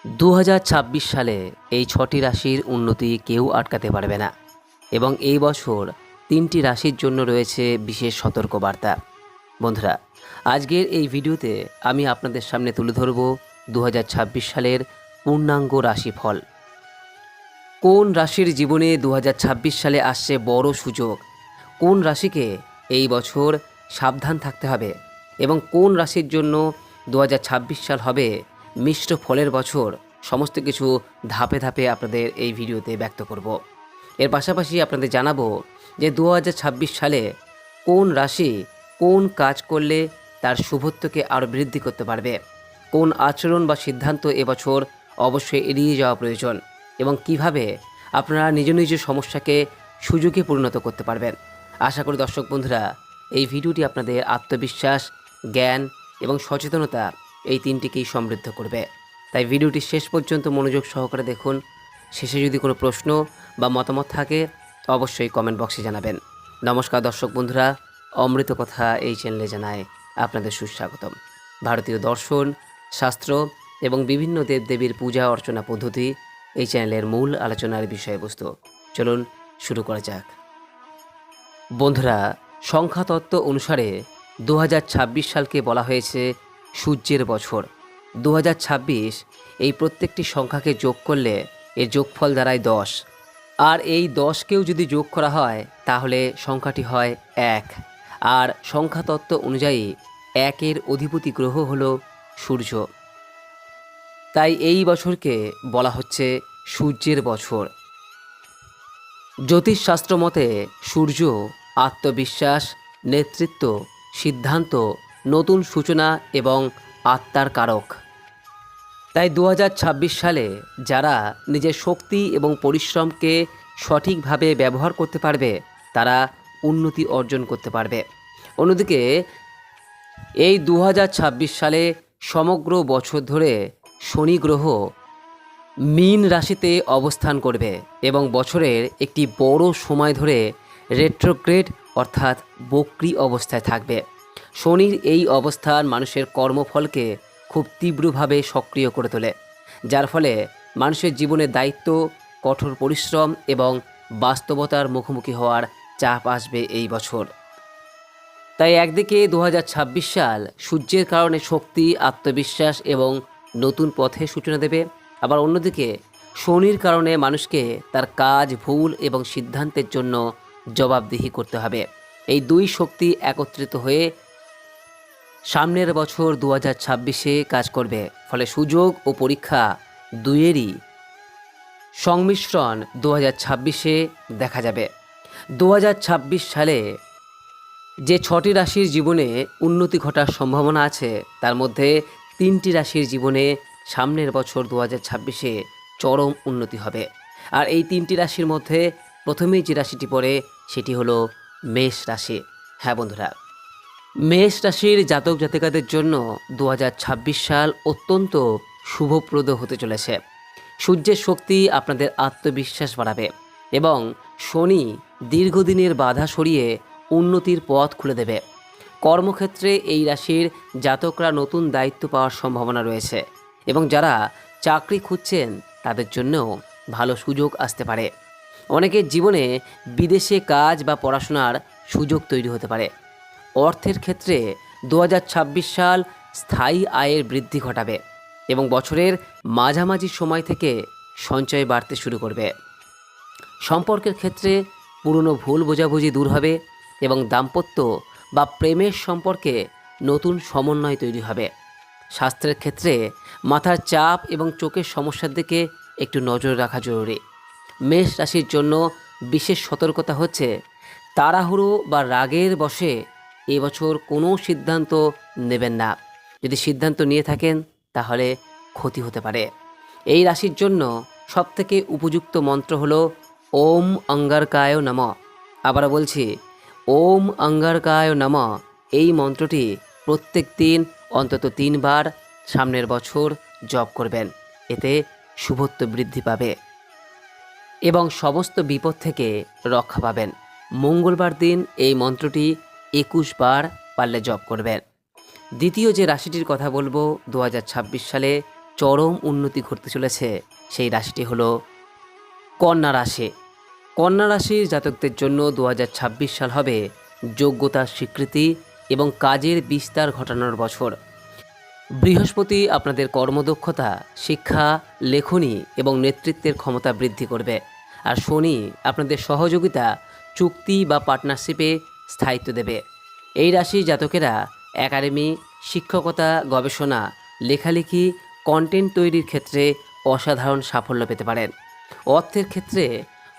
2026 সালে এই 6টি রাশির উন্নতি কেউ আটকাতে পারবে না এবং এই বছর 3টি রাশির জন্য রয়েছে বিশেষ সতর্কবার্তা। বন্ধুরা, আজকের এই ভিডিওতে আমি আপনাদের সামনে তুলে ধরব 2026 সালের পূর্ণাঙ্গ রাশিফল। কোন রাশির জীবনে 2026 সালে আসছে বড় সুযোগ, কোন রাশিকে এই বছর সাবধান থাকতে হবে এবং কোন রাশির জন্য 2026 সাল হবে মিশ্র ফলের বছর, সমস্ত কিছু ধাপে ধাপে আপনাদের এই ভিডিওতে ব্যক্ত করব। এর পাশাপাশি আপনাদের জানাবো যে 2026 সালে কোন রাশি কোন কাজ করলে তার শুভত্বকে আরও বৃদ্ধি করতে পারবে, কোন আচরণ বা সিদ্ধান্ত এবছর অবশ্যই এড়িয়ে যাওয়া প্রয়োজন এবং কিভাবে আপনারা নিজ নিজ সমস্যাকে সুযোগে পরিণত করতে পারবেন। আশা করি দর্শক বন্ধুরা এই ভিডিওটি আপনাদের আত্মবিশ্বাস, জ্ঞান এবং সচেতনতা এই তিনটিকেই সমৃদ্ধ করবে। তাই ভিডিওটি শেষ পর্যন্ত মনোযোগ সহকারে দেখুন। শেষে যদি কোনো প্রশ্ন বা মতামত থাকে অবশ্যই কমেন্ট বক্সে জানাবেন। নমস্কার দর্শক বন্ধুরা, অমৃত কথা এই চ্যানেলে জানায় আপনাদের সুস্বাগতম। ভারতীয় দর্শন, শাস্ত্র এবং বিভিন্ন দেবদেবীর পূজা অর্চনা পদ্ধতি এই চ্যানেলের মূল আলোচনার বিষয়বস্তু। চলুন শুরু করা যাক। বন্ধুরা, সংখ্যাতত্ত্ব অনুসারে 2026 সালকে বলা হয়েছে সূর্যের বছর। 2026 এই প্রত্যেকটি সংখ্যাকে যোগ করলে এর যোগফল দাঁড়ায় 10, আর এই 10কেও যদি যোগ করা হয় তাহলে সংখ্যাটি হয় 1। আর সংখ্যাতত্ত্ব অনুযায়ী 1-এর অধিপতি গ্রহ হলো সূর্য। তাই এই বছরকে বলা হচ্ছে সূর্যের বছর। জ্যোতিষশাস্ত্র মতে সূর্য আত্মবিশ্বাস, নেতৃত্ব, সিদ্ধান্ত, নতুন সূচনা এবং আত্মার কারক। তাই 2026 সালে যারা নিজের শক্তি এবং পরিশ্রমকে সঠিকভাবে ব্যবহার করতে পারবে তারা উন্নতি অর্জন করতে পারবে। অন্যদিকে এই 2026 সালে সমগ্র বছর ধরে শনি গ্রহ মীন রাশিতে অবস্থান করবে এবং বছরের একটি বড় সময় ধরে রেট্রোগ্রেড অর্থাৎ বক্রী অবস্থায় থাকবে। শনির এই অবস্থান মানুষের কর্মফলকে খুব তীব্রভাবে সক্রিয় করে তোলে, যার ফলে মানুষের জীবনে দায়িত্ব, কঠোর পরিশ্রম এবং বাস্তবতার মুখোমুখি হওয়ার চাপ আসবে এই বছর। তাই একদিকে 2026 সাল সূর্যের কারণে শক্তি, আত্মবিশ্বাস এবং নতুন পথে সূচনা দেবে, আবার অন্যদিকে শনির কারণে মানুষকে তার কাজ, ভুল এবং সিদ্ধান্তের জন্য জবাবদিহি করতে হবে। এই দুই শক্তি একত্রিত হয়ে সামনের বছর 2026-এ কাজ করবে, ফলে সুযোগ ও পরীক্ষা দুইয়েরই সংমিশ্রণ 2026-এ দেখা যাবে। 2026 সালে যে 6টি রাশির জীবনে উন্নতি ঘটার সম্ভাবনা আছে তার মধ্যে 3টি রাশির জীবনে সামনের বছর 2026-এ চরম উন্নতি হবে। আর এই 3টি রাশির মধ্যে প্রথমেই যে রাশিটি পড়ে সেটি হলো মেষ রাশি। হ্যাঁ বন্ধুরা, মেষ রাশির জাতক জাতিকাদের জন্য 2026 সাল অত্যন্ত শুভপ্রদ হতে চলেছে। সূর্যের শক্তি আপনাদের আত্মবিশ্বাস বাড়াবে এবং শনি দীর্ঘদিনের বাধা সরিয়ে উন্নতির পথ খুলে দেবে। কর্মক্ষেত্রে এই রাশির জাতকরা নতুন দায়িত্ব পাওয়ার সম্ভাবনা রয়েছে এবং যারা চাকরি খুঁজছেন তাদের জন্যও ভালো সুযোগ আসতে পারে। অনেকের জীবনে বিদেশে কাজ বা পড়াশোনার সুযোগ তৈরি হতে পারে। অর্থের ক্ষেত্রে 2026 সাল স্থায়ী আয়ের বৃদ্ধি ঘটাবে এবং বছরের মাঝামাঝি সময় থেকে সঞ্চয় বাড়তে শুরু করবে। সম্পর্কের ক্ষেত্রে পুরনো ভুল বোঝাবুঝি দূর হবে এবং দাম্পত্য বা প্রেমের সম্পর্কে নতুন সমন্বয় তৈরি হবে। স্বাস্থ্যের ক্ষেত্রে মাথার চাপ এবং চোখের সমস্যার দিকে একটু নজর রাখা জরুরি। মেষ রাশির জন্য বিশেষ সতর্কতা হচ্ছে তাড়াহুড়ো বা রাগের বশে এবছর কোনো সিদ্ধান্ত নেবেন না। যদি সিদ্ধান্ত নিয়ে থাকেন তাহলে ক্ষতি হতে পারে। এই রাশির জন্য সবথেকে উপযুক্ত মন্ত্র হলো ওম অঙ্গারকায় নমঃ। আবারও বলছি, ওম অঙ্গারকায় নমঃ। এই মন্ত্রটি প্রত্যেক দিন অন্তত 3 বার সামনের বছর জপ করবেন। এতে শুভত্ব বৃদ্ধি পাবে এবং সমস্ত বিপদ থেকে রক্ষা পাবেন। মঙ্গলবার দিন এই মন্ত্রটি 21 বার পারলে জপ করবেন। দ্বিতীয় যে রাশিটির কথা বলবো 2026 সালে চরম উন্নতি ঘটতে চলেছে সেই রাশিটি হলো কন্যা রাশি। কন্যা রাশির জাতকদের জন্য 2026 সাল হবে যোগ্যতার স্বীকৃতি এবং কাজের বিস্তার ঘটানোর বছর। বৃহস্পতি আপনাদের কর্মদক্ষতা, শিক্ষা, লেখনী এবং নেতৃত্বের ক্ষমতা বৃদ্ধি করবে। আর শনি আপনাদের সহযোগিতা, চুক্তি বা পার্টনারশিপে স্থায়িত্ব দেবে। এই রাশির জাতকেরা একাডেমি, শিক্ষকতা, গবেষণা, লেখালেখি, কন্টেন্ট তৈরির ক্ষেত্রে অসাধারণ সাফল্য পেতে পারেন। অর্থের ক্ষেত্রে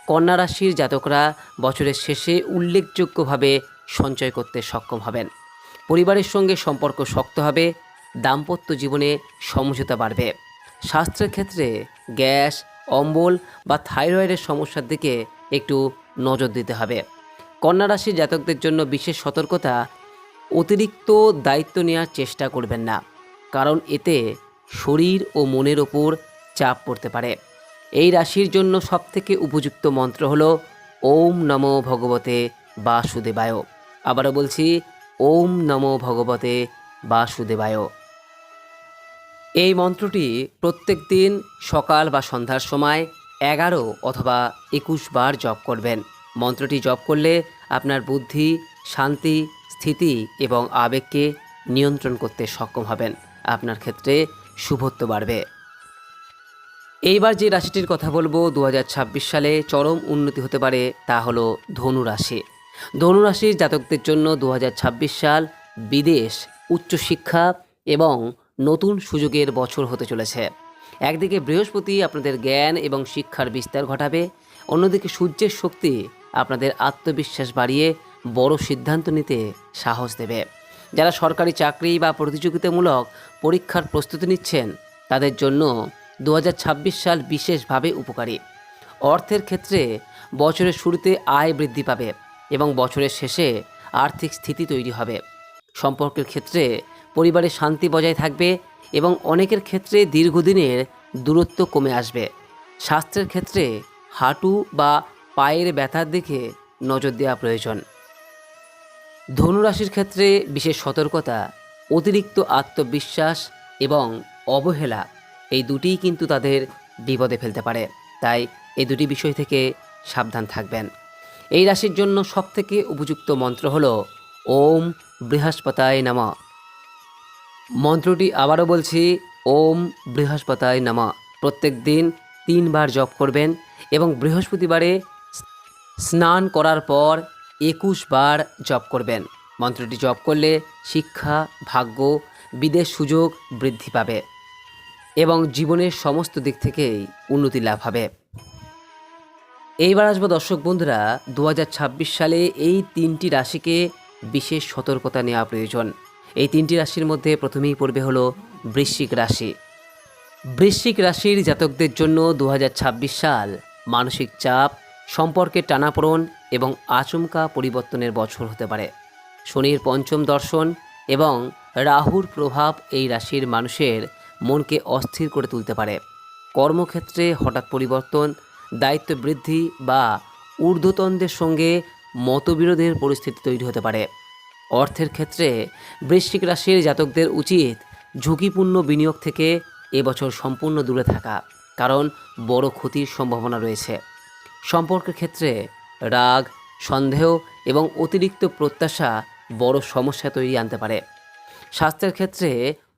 কন্যা রাশির জাতকরা বছরের শেষে উল্লেখযোগ্যভাবে সঞ্চয় করতে সক্ষম হবেন। পরিবারের সঙ্গে সম্পর্ক শক্ত হবে, দাম্পত্য জীবনে সমঝোতা বাড়বে। স্বাস্থ্যের ক্ষেত্রে গ্যাস, অম্বল বা থাইরয়েডের সমস্যার দিকে একটু নজর দিতে হবে। কন্যা রাশির জাতকদের জন্য বিশেষ সতর্কতা, অতিরিক্ত দায়িত্ব নেওয়ার চেষ্টা করবেন না, কারণ এতে শরীর ও মনের ওপর চাপ পড়তে পারে। এই রাশির জন্য সবথেকে উপযুক্ত মন্ত্র হলো ওম নমো ভগবতে বাসুদেবায়। আবারও বলছি, ওম নমো ভগবতে বাসুদেবায়। এই মন্ত্রটি প্রত্যেক দিন সকাল বা সন্ধ্যার সময় 11 অথবা 21 বার জপ করবেন। মন্ত্রটি জপ করলে আপনার বুদ্ধি, শান্তি, স্থিতি এবং আবেগকে নিয়ন্ত্রণ করতে সক্ষম হবেন। আপনার ক্ষেত্রে শুভত্ব বাড়বে। এইবার যে রাশিটির কথা বলবো 2026 সালে চরম উন্নতি হতে পারে, তা হলো ধনু রাশি। ধনু রাশির জাতকদের জন্য 2026 সাল বিদেশ, উচ্চশিক্ষা এবং নতুন সুযোগের বছর হতে চলেছে। একদিকে বৃহস্পতি আপনাদের জ্ঞান এবং শিক্ষার বিস্তার ঘটাবে, অন্যদিকে সূর্যের শক্তি আপনাদের আত্মবিশ্বাস বাড়িয়ে বড় সিদ্ধান্ত নিতে সাহস দেবে। যারা সরকারি চাকরি বা প্রতিযোগিতামূলক পরীক্ষার প্রস্তুতি নিচ্ছেন, তাদের জন্য 2026 সাল বিশেষভাবে উপকারী। অর্থের ক্ষেত্রে বছরের শুরুতে আয় বৃদ্ধি পাবে এবং বছরের শেষে আর্থিক স্থিতি তৈরি হবে। সম্পর্কের ক্ষেত্রে পরিবারে শান্তি বজায় থাকবে এবং অনেকের ক্ষেত্রে দীর্ঘদিনের দূরত্ব কমে আসবে। স্বাস্থ্যের ক্ষেত্রে হাঁটু বা পায়ের ব্যথার দিকে নজর দেওয়া প্রয়োজন। ধনুরাশির ক্ষেত্রে বিশেষ সতর্কতা, অতিরিক্ত আত্মবিশ্বাস এবং অবহেলা এই দুটিই কিন্তু তাদের বিপদে ফেলতে পারে। তাই এই দুটি বিষয় থেকে সাবধান থাকবেন। এই রাশির জন্য সবথেকে উপযুক্ত মন্ত্র হলো ওম বৃহস্পতায় নমঃ। মন্ত্রটি আবারও বলছি, ওম বৃহস্পতায় নমঃ। প্রত্যেক দিন 3 বার জপ করবেন এবং বৃহস্পতিবারে স্নান করার পর 21 বার জপ করবেন। মন্ত্রটি জপ করলে শিক্ষা, ভাগ্য, বিদেশ সুযোগ বৃদ্ধি পাবে এবং জীবনের সমস্ত দিক থেকেই উন্নতি লাভ হবে। এইবার আসবো দর্শক বন্ধুরা, 2026 সালে এই 3টি রাশিকে বিশেষ সতর্কতা নেওয়া প্রয়োজন। এই 3টি রাশির মধ্যে প্রথমেই পড়বে হলো বৃশ্চিক রাশি। বৃশ্চিক রাশির জাতকদের জন্য 2026 সাল মানসিক চাপ, সম্পর্কের টানাপোড়েন এবং আচমকা পরিবর্তনের বছর হতে পারে। শনির পঞ্চম দর্শন এবং রাহুর প্রভাব এই রাশির মানুষের মনকে অস্থির করে তুলতে পারে। কর্মক্ষেত্রে হঠাৎ পরিবর্তন, দায়িত্ব বৃদ্ধি বা ঊর্ধ্বতনদের সঙ্গে মতবিরোধের পরিস্থিতি তৈরি হতে পারে। অর্থের ক্ষেত্রে বৃশ্চিক রাশির জাতকদের উচিত ঝুঁকিপূর্ণ বিনিয়োগ থেকে এবছর সম্পূর্ণ দূরে থাকা, কারণ বড় ক্ষতির সম্ভাবনা রয়েছে। সম্পর্কের ক্ষেত্রে রাগ, সন্দেহ এবং অতিরিক্ত প্রত্যাশা বড় সমস্যা তৈরি আনতে পারে। স্বাস্থ্যের ক্ষেত্রে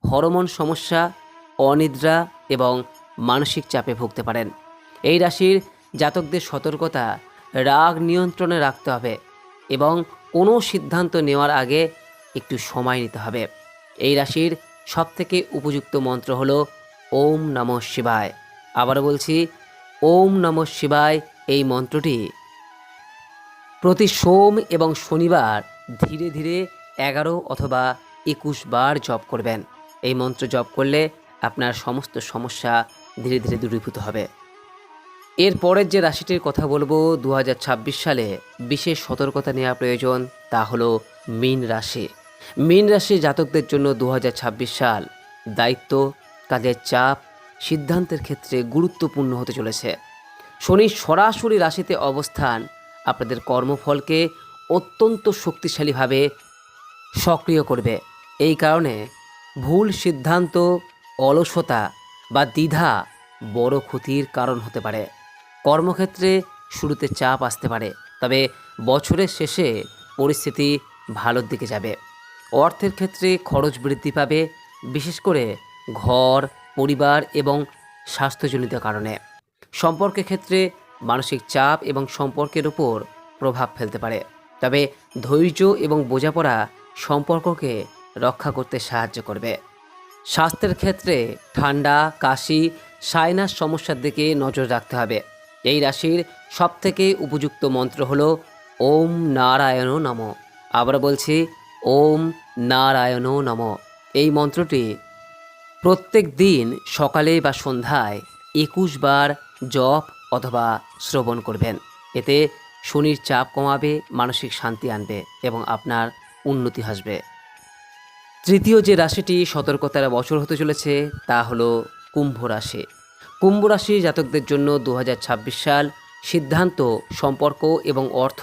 হরমোন সমস্যা, অনিদ্রা এবং মানসিক চাপে ভুগতে পারেন। এই রাশির জাতকদের সতর্কতা, রাগ নিয়ন্ত্রণে রাখতে হবে এবং কোনো সিদ্ধান্ত নেওয়ার আগে একটু সময় নিতে হবে। এই রাশির সবথেকে উপযুক্ত মন্ত্র হলো ওম নমঃ শিবায়। আবারও বলছি, ওম নমঃ শিবায় এই মন্ত্রটি প্রতি সোম এবং শনিবার ধীরে ধীরে 11 অথবা 21 বার জপ করবেন। এই মন্ত্র জপ করলে আপনার সমস্ত সমস্যা ধীরে ধীরে দূরীভূত হবে। এর পরের যে রাশিটির কথা বলবো 2026 সালে বিশেষ সতর্কতা নেওয়া প্রয়োজন, তা হলো মীন রাশি। মীন রাশির জাতকদের জন্য 2026 সাল দায়িত্ব, কাজের চাপ, সিদ্ধান্তের ক্ষেত্রে গুরুত্বপূর্ণ হতে চলেছে। শনির সরাসরি রাশিতে অবস্থান আপনাদের কর্মফলকে অত্যন্ত শক্তিশালীভাবে সক্রিয় করবে। এই কারণে ভুল সিদ্ধান্ত, অলসতা বা দ্বিধা বড় ক্ষতির কারণ হতে পারে। কর্মক্ষেত্রে শুরুতে চাপ আসতে পারে, তবে বছরের শেষে পরিস্থিতি ভালোর দিকে যাবে। অর্থের ক্ষেত্রে খরচ বৃদ্ধি পাবে, বিশেষ করে ঘর, পরিবার এবং স্বাস্থ্যজনিত কারণে। সম্পর্কের ক্ষেত্রে মানসিক চাপ এবং সম্পর্কের উপর প্রভাব ফেলতে পারে, তবে ধৈর্য এবং বোঝাপড়া সম্পর্ককে রক্ষা করতে সাহায্য করবে। স্বাস্থ্যের ক্ষেত্রে ঠান্ডা, কাশি, সাইনাস সমস্যার দিকে নজর রাখতে হবে। এই রাশির সবথেকে উপযুক্ত মন্ত্র হল ওম নারায়ণ নম। আবার বলছি, ওম নারায়ণ নম। এই মন্ত্রটি প্রত্যেক দিন সকালে বা সন্ধ্যায় 21 বার জপ অথবা শ্রবণ করবেন। এতে শনির চাপ কমাবে, মানসিক শান্তি আনবে এবং আপনার উন্নতি আসবে। তৃতীয় যে রাশিটি সতর্কতার বছর হতে চলেছে তা হলো কুম্ভ রাশি। কুম্ভ রাশি জাতকদের জন্য 2026 সাল সিদ্ধান্ত, সম্পর্ক এবং অর্থ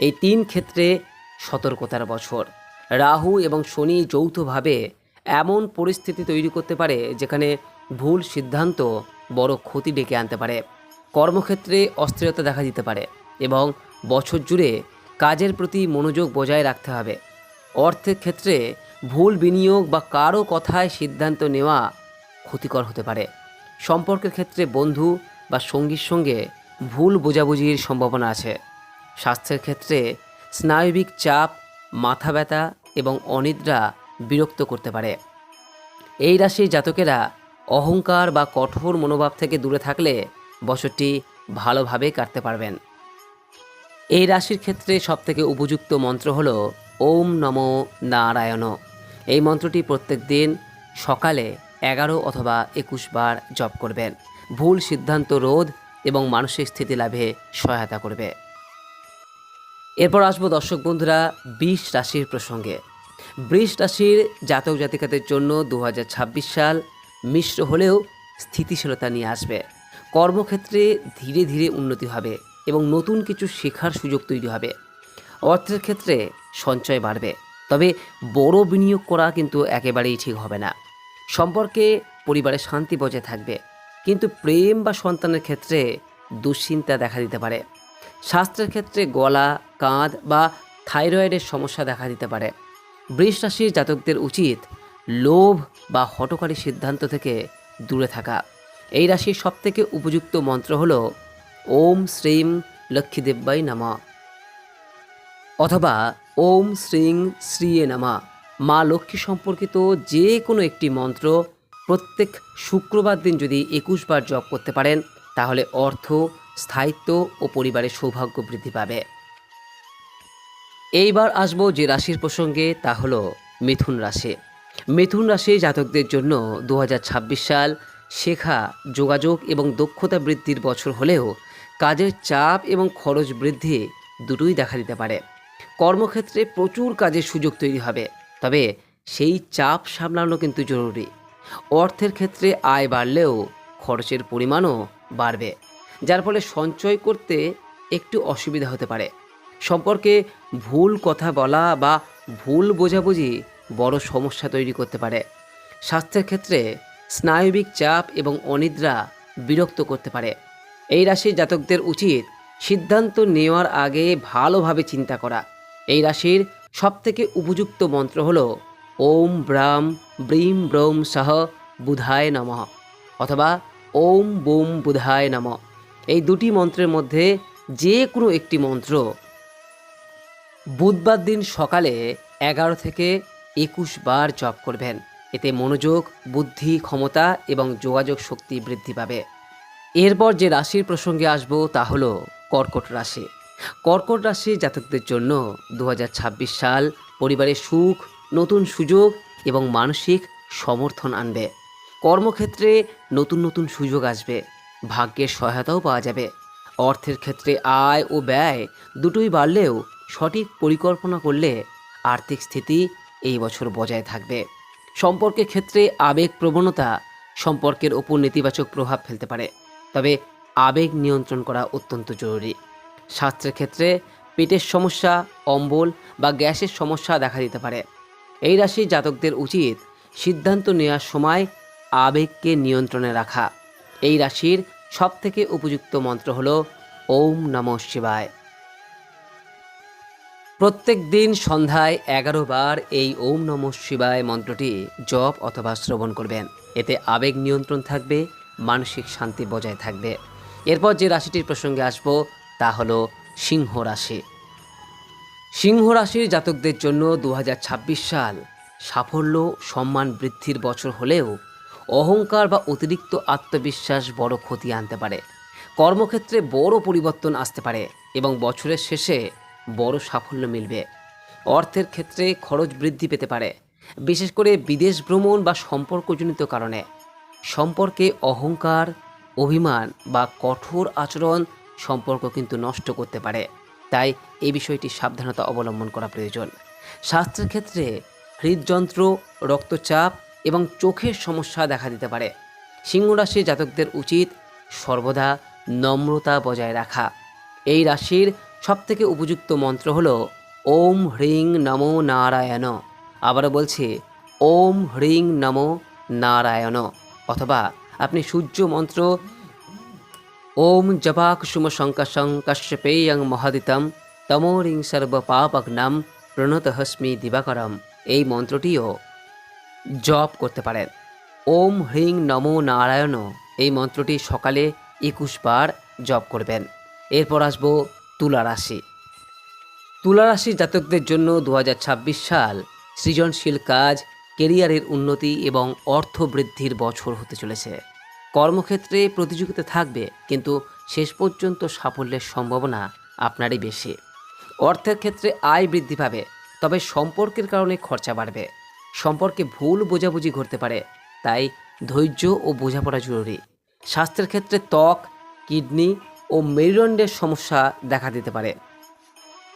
এই 3 ক্ষেত্রে সতর্কতার বছর। রাহু এবং শনি যৌথভাবে এমন পরিস্থিতি তৈরি করতে পারে যেখানে ভুল সিদ্ধান্ত বড় ক্ষতি ডেকে আনতে পারে। কর্মক্ষেত্রে অস্থিরতা দেখা দিতে পারে এবং বছর জুড়ে কাজের প্রতি মনোযোগ বজায় রাখতে হবে। অর্থের ক্ষেত্রে ভুল বিনিয়োগ বা কারো কথায় সিদ্ধান্ত নেওয়া ক্ষতিকর হতে পারে। সম্পর্কের ক্ষেত্রে বন্ধু বা সঙ্গীর সঙ্গে ভুল বোঝাবুঝির সম্ভাবনা আছে। স্বাস্থ্যের ক্ষেত্রে স্নায়বিক চাপ, মাথা ব্যথা এবং অনিদ্রা বিরক্ত করতে পারে। এই রাশির জাতকেরা অহংকার বা কঠোর মনোভাব থেকে দূরে থাকলে বছরটি ভালোভাবে কাটতে পারবেন। এই রাশির ক্ষেত্রে সবথেকে উপযুক্ত মন্ত্র হল ওম নমো নারায়ণ। এই মন্ত্রটি প্রত্যেক দিন সকালে 11 অথবা 21 বার জপ করবেন। ভুল সিদ্ধান্ত রোধ এবং মানসিক স্থিতি লাভে সহায়তা করবে। এরপর আসবো দর্শক বন্ধুরা 20 রাশির প্রসঙ্গে। 20 রাশির জাতক জাতিকাদের জন্য 2026 সাল মিশ্র হলেও স্থিতিশীলতা নিয়ে আসবে। কর্মক্ষেত্রে ধীরে ধীরে উন্নতি হবে এবং নতুন কিছু শেখার সুযোগ তৈরি হবে। অর্থের ক্ষেত্রে সঞ্চয় বাড়বে, তবে বড় বিনিয়োগ করা কিন্তু একেবারেই ঠিক হবে না। সম্পর্কে পরিবারে শান্তি বজায় থাকবে, কিন্তু প্রেম বা সন্তানের ক্ষেত্রে দুশ্চিন্তা দেখা দিতে পারে। স্বাস্থ্যের ক্ষেত্রে গলা, কাঁধ বা থাইরয়েডের সমস্যা দেখা দিতে পারে। বৃষ রাশির জাতকদের উচিত লোভ বা হঠকারী সিদ্ধান্ত থেকে দূরে থাকা। এই রাশির সবথেকে উপযুক্ত মন্ত্র হল ওম শ্রীম লক্ষ্মীদেব্যাই নমঃ অথবা ওম শ্রীং শ্রীয়ে নমঃ। মা লক্ষ্মী সম্পর্কিত যে কোনো একটি মন্ত্র প্রত্যেক শুক্রবার দিন যদি 21 বার জপ করতে পারেন, তাহলে অর্থ, স্থায়িত্ব ও পরিবারের সৌভাগ্য বৃদ্ধি পাবে। এইবার আসবো যে রাশির প্রসঙ্গে, তা হলো মিথুন রাশি। মিথুন রাশি জাতকদের জন্য 2026 সাল শেখা, যোগাযোগ এবং দক্ষতা বৃদ্ধির বছর হলেও কাজের চাপ এবং খরচ বৃদ্ধি দুটোই দেখা দিতে পারে। কর্মক্ষেত্রে প্রচুর কাজের সুযোগ তৈরি হবে, তবে সেই চাপ সামলানো কিন্তু জরুরি। অর্থের ক্ষেত্রে আয় বাড়লেও খরচের পরিমাণও বাড়বে, যার ফলে সঞ্চয় করতে একটু অসুবিধা হতে পারে। সম্পর্কে ভুল কথা বলা বা ভুল বোঝাবুঝি বড় সমস্যা তৈরি করতে পারে। স্বাস্থ্যের ক্ষেত্রে স্নায়বিক চাপ এবং অনিদ্রা বিরক্ত করতে পারে। এই রাশির জাতকদের উচিত সিদ্ধান্ত নেওয়ার আগে ভালোভাবে চিন্তা করা। এই রাশির সবথেকে উপযুক্ত মন্ত্র হল ওম ব্রাম ব্রিম ব্রৌম সহ বুধায় নমঃ অথবা ওম বোম বুধায় নমঃ। এই দুটি মন্ত্রের মধ্যে যে কোনো একটি মন্ত্র বুধবার দিন সকালে 11 থেকে 21 বার জপ করবেন। এতে মনোযোগ, বুদ্ধি, ক্ষমতা এবং যোগাযোগ শক্তি বৃদ্ধি পাবে। এরপর যে রাশির প্রসঙ্গে আসবো তা হলো কর্কট রাশি। কর্কট রাশি জাতকদের জন্য 2026 সাল পরিবারের সুখ, নতুন সুযোগ এবং মানসিক সমর্থন আনবে। কর্মক্ষেত্রে নতুন নতুন সুযোগ আসবে, ভাগ্যের সহায়তাও পাওয়া যাবে। অর্থের ক্ষেত্রে আয় ও ব্যয় দুটোই বাড়লেও সঠিক পরিকল্পনা করলে আর্থিক স্থিতি এই বছর বজায় থাকবে। সম্পর্কের ক্ষেত্রে আবেগ প্রবণতা সম্পর্কের ওপর নেতিবাচক প্রভাব ফেলতে পারে, তবে আবেগ নিয়ন্ত্রণ করা অত্যন্ত জরুরি। স্বাস্থ্যের ক্ষেত্রে পেটের সমস্যা, অম্বল বা গ্যাসের সমস্যা দেখা দিতে পারে। এই রাশির জাতকদের উচিত সিদ্ধান্ত নেওয়ার সময় আবেগকে নিয়ন্ত্রণে রাখা। এই রাশির সবথেকে উপযুক্ত মন্ত্র হলো ওম নমঃ শিবায়। প্রত্যেক দিন সন্ধ্যায় 11 বার এই ওম নমঃ শিবায় মন্ত্রটি জপ অথবা শ্রবণ করবেন। এতে আবেগ নিয়ন্ত্রণ থাকবে, মানসিক শান্তি বজায় থাকবে। এরপর যে রাশিটির প্রসঙ্গে আসব তা হলো সিংহ রাশি। সিংহ রাশির জাতকদের জন্য 2026 সাল সাফল্য সম্মান বৃদ্ধির বছর হলেও অহংকার বা অতিরিক্ত আত্মবিশ্বাস বড় ক্ষতি আনতে পারে। কর্মক্ষেত্রে বড় পরিবর্তন আসতে পারে এবং বছরের শেষে বড় সাফল্য মিলবে। অর্থের ক্ষেত্রে খরচ বৃদ্ধি পেতে পারে, বিশেষ করে বিদেশ ভ্রমণ বা সম্পর্কজনিত কারণে। সম্পর্কে অহংকার, অভিমান বা কঠোর আচরণ সম্পর্ক কিন্তু নষ্ট করতে পারে, তাই এই বিষয়টি সাবধানতা অবলম্বন করা প্রয়োজন। স্বাস্থ্যের ক্ষেত্রে হৃদযন্ত্র, রক্তচাপ এবং চোখের সমস্যা দেখা দিতে পারে। সিংহ রাশির জাতকদের উচিত সর্বদা নম্রতা বজায় রাখা। এই রাশির সবথেকে উপযুক্ত মন্ত্র হল ওম হ্রিং নমো নারায়ণ। আবারও বলছি, ওম হ্রিং নমো নারায়ণ। অথবা আপনি সূর্য মন্ত্র ওম জপাকুসুম শঙ্কাশং কাশ্যপেয়ং মহাদিতম তমোরিং সর্বপাপগ্নাম প্রণতহস্মি দিবাকরম, এই মন্ত্রটিও জপ করতে পারেন। ওম হ্রিং নমো নারায়ণ এই মন্ত্রটি সকালে 21 বার জপ করবেন। এরপর আসবো তুলা রাশি। তুলা রাশির জাতকদের জন্য 2026 সাল সৃজনশীল কাজ, কেরিয়ারের উন্নতি এবং অর্থ বৃদ্ধির বছর হতে চলেছে। কর্মক্ষেত্রে প্রতিযোগিতা থাকবে, কিন্তু শেষ পর্যন্ত সাফল্যের সম্ভাবনা আপনারই বেশি। অর্থের ক্ষেত্রে আয় বৃদ্ধি পাবে, তবে সম্পর্কের কারণে খরচা বাড়বে। সম্পর্কে ভুল বোঝাবুঝি ঘটতে পারে, তাই ধৈর্য ও বোঝাপড়া জরুরি। স্বাস্থ্যের ক্ষেত্রে ত্বক, কিডনি ও মেরুদণ্ডের সমস্যা দেখা দিতে পারে।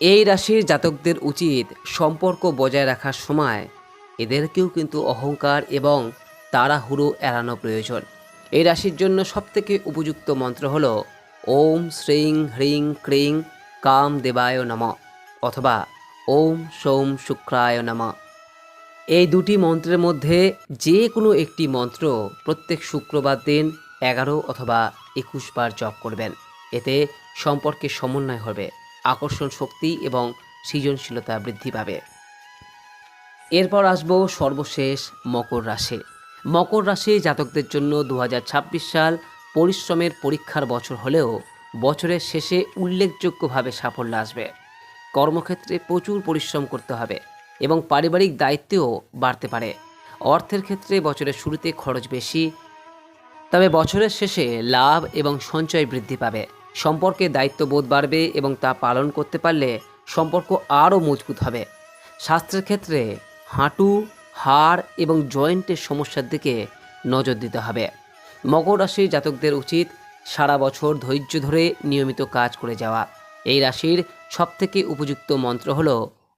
এই রাশির জাতকদের উচিত সম্পর্ক বজায় রাখার সময় এদেরকেও কিন্তু অহংকার এবং তাড়াহুড়ো এড়ানো প্রয়োজন। এই রাশির জন্য সবথেকে উপযুক্ত মন্ত্র হল ওম শ্রীং হ্রিং ক্রিং কাম দেবায় নমঃ অথবা ওম সোম শুক্রায় নমঃ। এই দুটি মন্ত্রের মধ্যে যে কোনো একটি মন্ত্র প্রত্যেক শুক্রবার দিন 11 অথবা 21 বার জপ করবেন। এতে সম্পর্কের সমন্বয় হবে, আকর্ষণ শক্তি এবং সৃজনশীলতা বৃদ্ধি পাবে। এরপর আসব সর্বশেষ মকর রাশি। মকর রাশি জাতকদের জন্য 2026 সাল পরিশ্রমের পরীক্ষার বছর হলেও বছরের শেষে উল্লেখযোগ্যভাবে সাফল্য আসবে। কর্মক্ষেত্রে প্রচুর পরিশ্রম করতে হবে এবং পারিবারিক দায়িত্বও বাড়তে পারে। অর্থের ক্ষেত্রে বছরের শুরুতে খরচ বেশি, তবে বছরের শেষে লাভ এবং সঞ্চয় বৃদ্ধি পাবে। সম্পর্কে দায়িত্ববোধ বাড়বে এবং তা পালন করতে পারলে সম্পর্ক আরও মজবুত হবে। স্বাস্থ্যের ক্ষেত্রে হাঁটু, হাড় এবং জয়েন্টের সমস্যার দিকে নজর দিতে হবে। মকর রাশির জাতকদের উচিত সারা বছর ধৈর্য ধরে নিয়মিত কাজ করে যাওয়া। এই রাশির সবথেকে উপযুক্ত মন্ত্র হল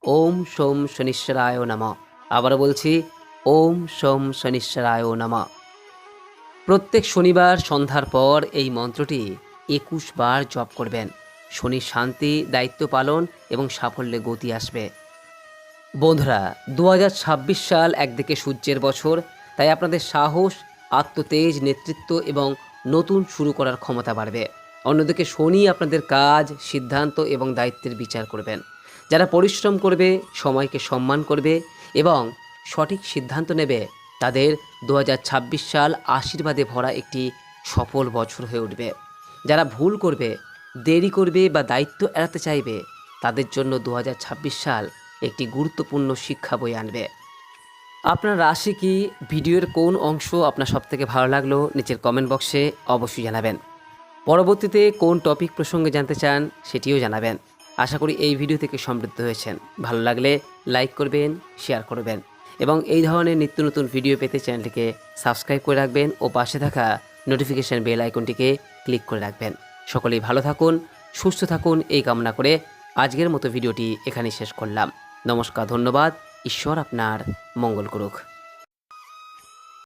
ওম সোম শনিশ্বরায় নমঃ। আবারও বলছি, ওম সোম শনিশ্বরায় নমঃ। প্রত্যেক শনিবার সন্ধ্যার পর এই মন্ত্রটি 21 বার জপ করবেন। শনির শান্তি, দায়িত্ব পালন এবং সাফল্যে গতি আসবে। বন্ধুরা, 2026 সাল একদিকে সূর্যের বছর, তাই আপনাদের সাহস, আত্মতেজ, নেতৃত্ব এবং নতুন শুরু করার ক্ষমতা বাড়বে। অন্যদিকে শনি আপনাদের কাজ, সিদ্ধান্ত এবং দায়িত্বের বিচার করবেন। যারা পরিশ্রম করবে, সময়কে সম্মান করবে এবং সঠিক সিদ্ধান্ত নেবে, তাদের 2026 সাল আশীর্বাদে ভরা একটি সফল বছর হয়ে উঠবে। যারা ভুল করবে, দেরি করবে বা দায়িত্ব এড়াতে চাইবে, তাদের জন্য 2026 সাল একটি গুরুত্বপূর্ণ শিক্ষা বয়ে আনবে। আপনার রাশি কি, ভিডিওর কোন অংশ আপনার সবথেকে ভালো লাগলো নিচের কমেন্ট বক্সে অবশ্যই জানাবেন। পরবর্তীতে কোন টপিক প্রসঙ্গে জানতে চান সেটিও জানাবেন। আশা করি এই ভিডিও থেকে সমৃদ্ধ হয়েছেন। ভালো লাগলে লাইক করবেন, শেয়ার করবেন এবং এই ধরনের নিত্য নতুন ভিডিও পেতে চ্যানেলটিকে সাবস্ক্রাইব করে রাখবেন ও পাশে থাকা নোটিফিকেশান বেল আইকনটিকে ক্লিক করে রাখবেন। সকলেই ভালো থাকুন, সুস্থ থাকুন এই কামনা করে আজকের মতো ভিডিওটি এখানেই শেষ করলাম। নমস্কার, ধন্যবাদ। ঈশ্বর আপনার মঙ্গল করুক।